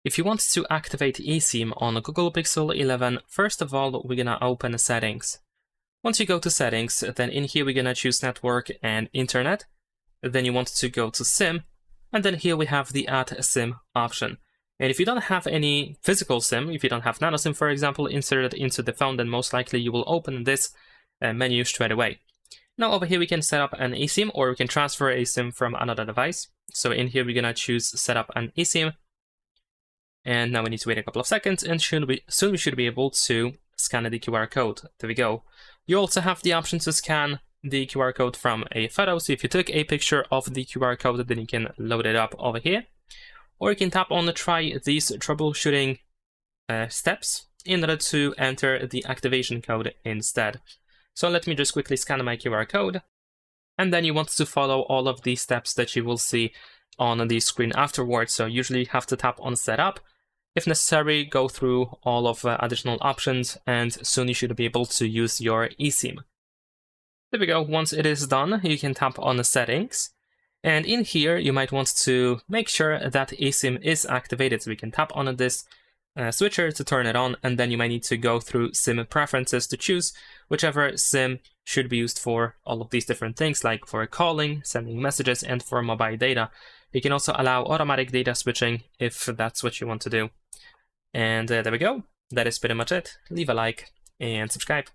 If you want to activate eSIM on a Google Pixel 11, first of all, we're gonna open Settings. Once you go to Settings, then in here we're gonna choose Network and Internet. Then you want to go to SIM, and then here we have the Add SIM option. And if you don't have any physical SIM, if you don't have nano SIM, for example, inserted into the phone, then most likely you will open this menu straight away. Now over here we can set up an eSIM, or we can transfer a SIM from another device. So in here we're gonna choose Set up an eSIM. And now we need to wait a couple of seconds, and soon we should be able to scan the QR code. There we go. You also have the option to scan the QR code from a photo. So if you took a picture of the QR code, then you can load it up over here. Or you can tap on Try these troubleshooting steps in order to enter the activation code instead. So let me just quickly scan my QR code. And then you want to follow all of these steps that you will see on the screen afterwards. So usually you have to tap on Setup. If necessary, go through all of additional options, and soon you should be able to use your eSIM. There we go. Once it is done, you can tap on the Settings. And in here, you might want to make sure that eSIM is activated. So we can tap on this switcher to turn it on, and then you might need to go through SIM preferences to choose whichever SIM should be used for all of these different things, like for calling, sending messages, and for mobile data. You can also allow automatic data switching if that's what you want to do. And there we go. That is pretty much it. Leave a like and subscribe.